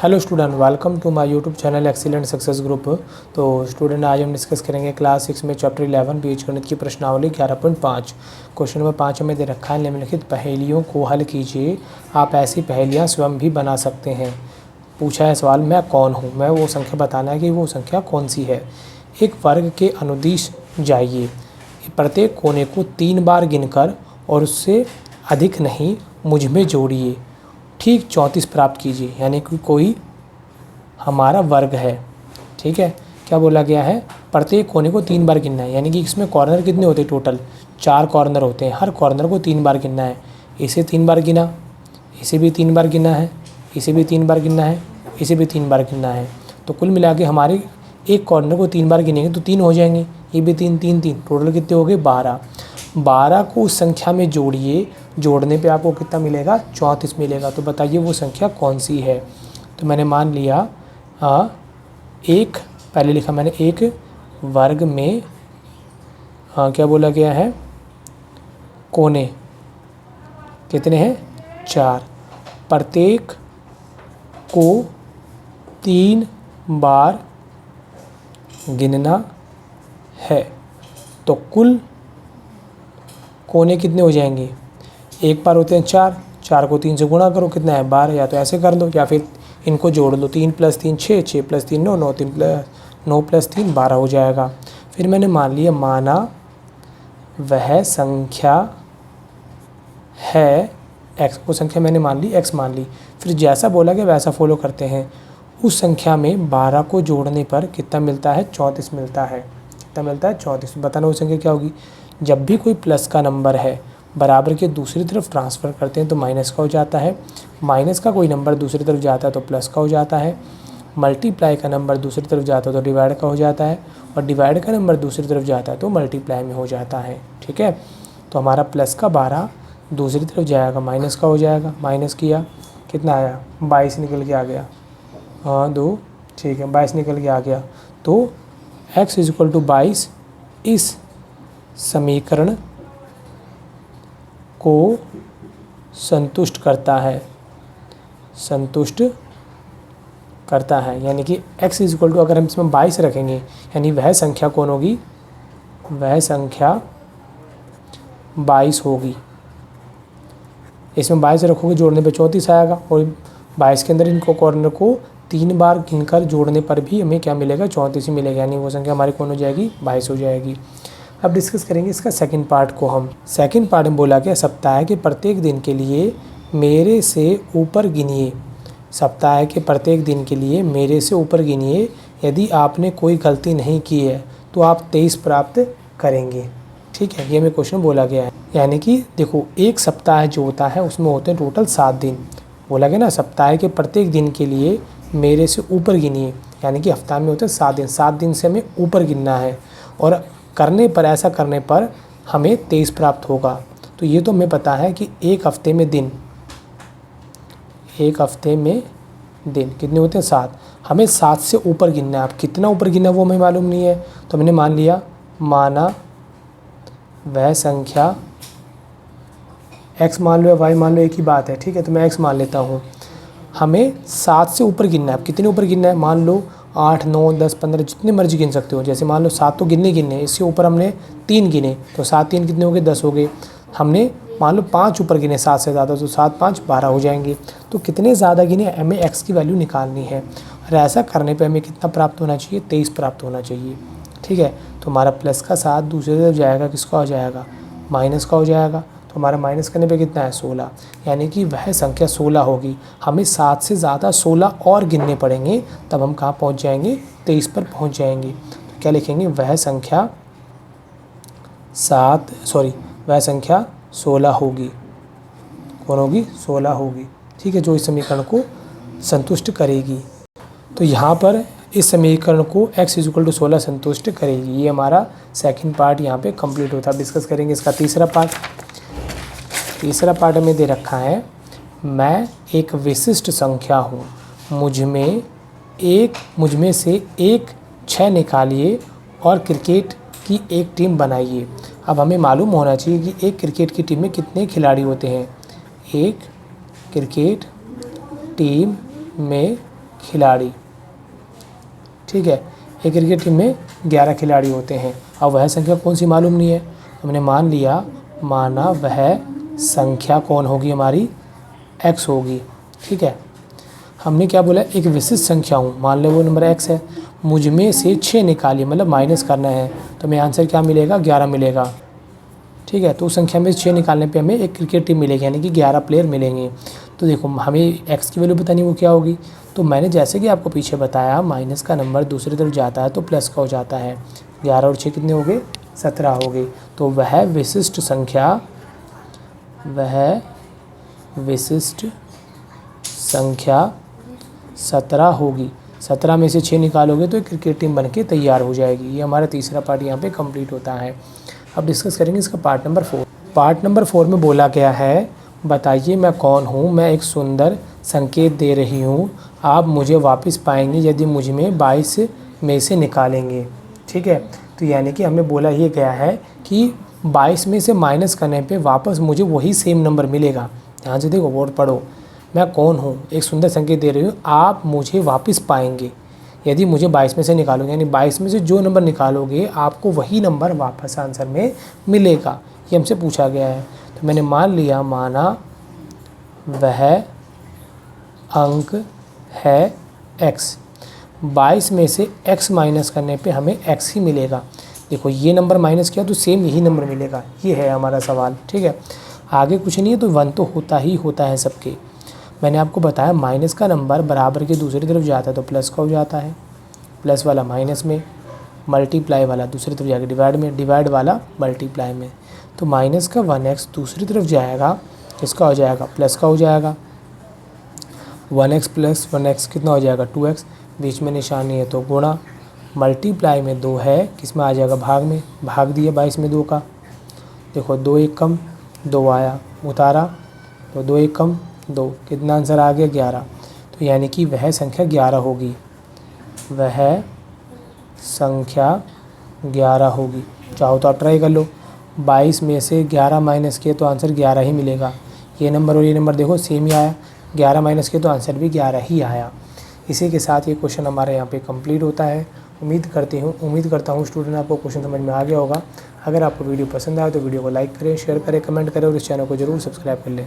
Hello student, welcome to my YouTube channel excellent success group. तो student, आज हम discuss करेंगे क्लास 6 में चैप्टर 11 बीजगणित की प्रश्नावली 11.5। क्वेश्चन नंबर 5 हमें दे रखा है, निम्नलिखित पहेलियों को हल कीजिए। आप ऐसी पहेलियाँ स्वयं भी बना सकते हैं। पूछा है सवाल, मैं कौन हूँ, मैं वो संख्या बताना है कि वो संख्या कौन सी है। एक वर्ग के अनुदिश जाइए, प्रत्येक कोने को 3 बार गिनकर और उससे अधिक नहीं मुझ में जोड़िए, ठीक 34 प्राप्त कीजिए। यानी कि कोई हमारा वर्ग है, ठीक है। क्या बोला गया है, प्रत्येक कोने को 3 बार गिनना है। यानी कि इसमें कॉर्नर कितने होते हैं, टोटल 4 कॉर्नर होते हैं। हर कॉर्नर को 3 बार गिनना है। इसे 3 बार गिना, इसे भी 3 बार गिनना है, इसे भी 3 बार गिनना है, इसे भी 3 बार गिनना है। तो कुल मिला के हमारे एक कॉर्नर को 3 बार गिनेंगे तो 3 हो जाएंगे। ये भी 3 3 3, टोटल कितने हो गए 12। 12 को उस संख्या में जोड़िए, जोड़ने पे आपको कितना मिलेगा, 34 मिलेगा। तो बताइए वो संख्या कौन सी है। तो मैंने मान लिया एक, पहले लिखा मैंने, एक वर्ग में क्या बोला गया है, कोने कितने हैं, 4। प्रत्येक को 3 बार गिनना है। तो कुल कोने कितने हो जाएंगे, एक बार होते हैं 4, 4 को 3 से गुणा करो, कितना है 12। या तो ऐसे कर लो या फिर इनको जोड़ लो, 3 + 3 6, 6 + 3 9, 9 + 3 12 हो जाएगा। फिर मैंने मान लिया, माना वह संख्या है x, वो संख्या मैंने मान ली, x मान ली। फिर जैसा बोला गया वैसा फॉलो करते हैं। उस संख्या में 12 को जोड़ने पर कितना मिलता है, 34 मिलता है। कितना मिलता है, 34। बताना वो संख्या क्या होगी। जब भी कोई प्लस का नंबर है बराबर के दूसरी तरफ ट्रांसफ़र करते हैं तो माइनस का हो जाता है। माइनस का कोई नंबर दूसरी तरफ जाता है तो प्लस का हो जाता है। मल्टीप्लाई का नंबर दूसरी तरफ जाता है तो डिवाइड का हो जाता है। और डिवाइड का नंबर दूसरी तरफ जाता है तो मल्टीप्लाई में हो जाता है, ठीक है। तो हमारा प्लस का 12 दूसरी तरफ जाएगा, माइनस का हो जाएगा। माइनस किया, कितना आया, 22 निकल के आ गया। हाँ 2, ठीक है, 22 निकल के आ गया। तो x = 22 इस समीकरण को संतुष्ट करता है, संतुष्ट करता है। यानी कि x = अगर हम इसमें 22 रखेंगे, यानी वह संख्या कौन होगी, वह संख्या 22 होगी। इसमें 22 रखोगे, जोड़ने पे 34 आएगा। और 22 के अंदर इनको कॉर्नर को 3 बार गिनकर जोड़ने पर भी हमें क्या मिलेगा, 34 ही मिलेगा। यानी वो संख्या हमारी कौन हो जाएगी, 22 हो जाएगी। अब डिस्कस करेंगे इसका सेकंड पार्ट को हम। सेकंड पार्ट में बोला गया, सप्ताह के प्रत्येक दिन के लिए मेरे से ऊपर गिनिए। सप्ताह के प्रत्येक दिन के लिए मेरे से ऊपर गिनिए। यदि आपने कोई गलती नहीं की है तो आप 23 प्राप्त करेंगे, ठीक है। ये हमें क्वेश्चन बोला गया है। यानी कि देखो, एक सप्ताह जो होता है उसमें होते हैं टोटल 7 दिन। बोला गया ना, सप्ताह के प्रत्येक दिन के लिए मेरे से ऊपर गिनिए। यानी कि हफ्ता में होते हैं 7 दिन, 7 दिन से हमें ऊपर गिनना है। और करने पर, ऐसा करने पर हमें 23 प्राप्त होगा। तो ये तो हमें पता है कि एक हफ्ते में दिन, एक हफ्ते में दिन कितने होते हैं, 7। हमें 7 से ऊपर गिनना है। अब कितना ऊपर गिनना वो हमें मालूम नहीं है। तो मैंने मान लिया, माना वह संख्या x मान लो या y मान लो, एक ही बात है, ठीक है। तो मैं x मान लेता हूँ। हमें 7 से ऊपर गिनना है। अब कितने ऊपर गिनना है, मान लो 8 9 10 15 जितने मर्जी गिन सकते हो। जैसे मान लो 7 तो गिनने, इससे ऊपर हमने 3 गिने तो 7 3 कितने हो गए, 10 हो गए। हमने मान लो 5 ऊपर गिने 7 से ज़्यादा, तो 7 5 12 हो जाएंगे। तो कितने ज़्यादा गिने, हमें x की वैल्यू निकालनी है। और ऐसा करने पे हमें कितना प्राप्त होना चाहिए, 23 प्राप्त होना चाहिए, ठीक है। तो हमारा प्लस का 7 दूसरी तरफ जाएगा, किसका हो जाएगा, माइनस का हो जाएगा। तो हमारा माइनस करने पे कितना है, 16। यानी कि वह संख्या 16 होगी। हमें 7 से ज़्यादा 16 और गिनने पड़ेंगे, तब हम कहाँ पहुँच जाएंगे, 23 पर पहुँच जाएंगे। तो क्या लिखेंगे, वह संख्या 16 होगी। कौन होगी, 16 होगी, ठीक है, जो इस समीकरण को संतुष्ट करेगी। तो यहाँ पर इस समीकरण को x = 16 संतुष्ट करेगी। ये हमारा सेकंड पार्ट यहाँ पे कंप्लीट होता है। डिस्कस करेंगे इसका तीसरा पार्ट। तीसरा पार्ट हमें दे रखा है, मैं एक विशिष्ट संख्या हूँ, मुझ में से एक 6 निकालिए और क्रिकेट की एक टीम बनाइए। अब हमें मालूम होना चाहिए कि एक क्रिकेट की टीम में कितने खिलाड़ी होते हैं। एक क्रिकेट टीम में खिलाड़ी। ठीक है, एक क्रिकेट टीम में 11 खिलाड़ी होते हैं। अब वह संख्या कौन सी मालूम नहीं है, हमने माना वह संख्या कौन होगी हमारी, x होगी। ठीक है, हमने क्या बोला, एक विशिष्ट संख्या हूँ, मान लो वो नंबर x है, मुझ में से 6 निकालिए, मतलब माइनस करना है, तो हमें आंसर क्या मिलेगा, 11 मिलेगा। ठीक है, तो उस संख्या में 6 निकालने पे हमें एक क्रिकेट टीम मिलेगी, यानी कि 11 प्लेयर मिलेंगे। तो देखो हमें x की वैल्यू पता नहीं वो क्या होगी, तो मैंने जैसे कि आपको पीछे बताया, माइनस का नंबर दूसरी तरफ जाता है तो प्लस का हो जाता है। 11 और 6 कितने हो गए, 17 हो गए। तो वह विशिष्ट संख्या 17 होगी। 17 में से 6 निकालोगे तो एक क्रिकेट टीम बनके तैयार हो जाएगी। ये हमारा तीसरा पार्ट यहाँ पे कंप्लीट होता है। अब डिस्कस करेंगे इसका पार्ट नंबर 4। पार्ट नंबर 4 में बोला गया है, बताइए मैं कौन हूँ, मैं एक सुंदर संकेत दे रही हूँ, आप मुझे वापस पाएंगे यदि मुझ में 22 में से निकालेंगे। ठीक है, तो यानी कि हमें बोला ये गया है कि 22 में से माइनस करने पे वापस मुझे वही सेम नंबर मिलेगा। ध्यान से देखो, वर्ड पढ़ो, मैं कौन हूँ, एक सुंदर संकेत दे रही हूँ, आप मुझे वापस पाएंगे यदि मुझे 22 में से निकालोगे, यानी 22 में से जो नंबर निकालोगे आपको वही नंबर वापस आंसर में मिलेगा। ये हमसे पूछा गया है, तो मैंने माना वह अंक है x, 22 में से x माइनस करने पे हमें x ही मिलेगा। देखो ये नंबर माइनस किया तो सेम यही नंबर मिलेगा, ये है हमारा सवाल। ठीक है, आगे कुछ नहीं है, तो 1 तो होता ही होता है सबके। मैंने आपको बताया माइनस का नंबर बराबर के दूसरी तरफ जाता है तो प्लस का हो जाता है, प्लस वाला माइनस में, मल्टीप्लाई वाला दूसरी तरफ जाएगा डिवाइड में, डिवाइड वाला मल्टीप्लाई में। तो माइनस का 1x दूसरी तरफ जाएगा, इसका हो जाएगा प्लस का हो जाएगा, 1x प्लस 1x कितना हो जाएगा 2x, बीच में निशानी है तो गुणा, मल्टीप्लाई में 2 है, किस में आ जाएगा भाग में, भाग दिया 22 में 2 का, देखो 2 1 कम 2 आया, उतारा तो 2 1 कम 2, कितना आंसर आ गया 11। तो यानी कि वह संख्या 11 होगी, वह संख्या 11 होगी। चाहो तो आप ट्राई कर लो, 22 में से 11 माइनस किए तो आंसर 11 ही मिलेगा। ये नंबर और ये नंबर देखो सेम ही आया, 11 माइनस किए तो आंसर भी 11 ही आया। इसी के साथ ये क्वेश्चन हमारे यहाँ पे कंप्लीट होता है। उम्मीद करता हूँ स्टूडेंट आपको क्वेश्चन समझ में आ गया होगा। अगर आपको वीडियो पसंद आए तो वीडियो को लाइक करें, शेयर करें, कमेंट करें और इस चैनल को जरूर सब्सक्राइब कर लें।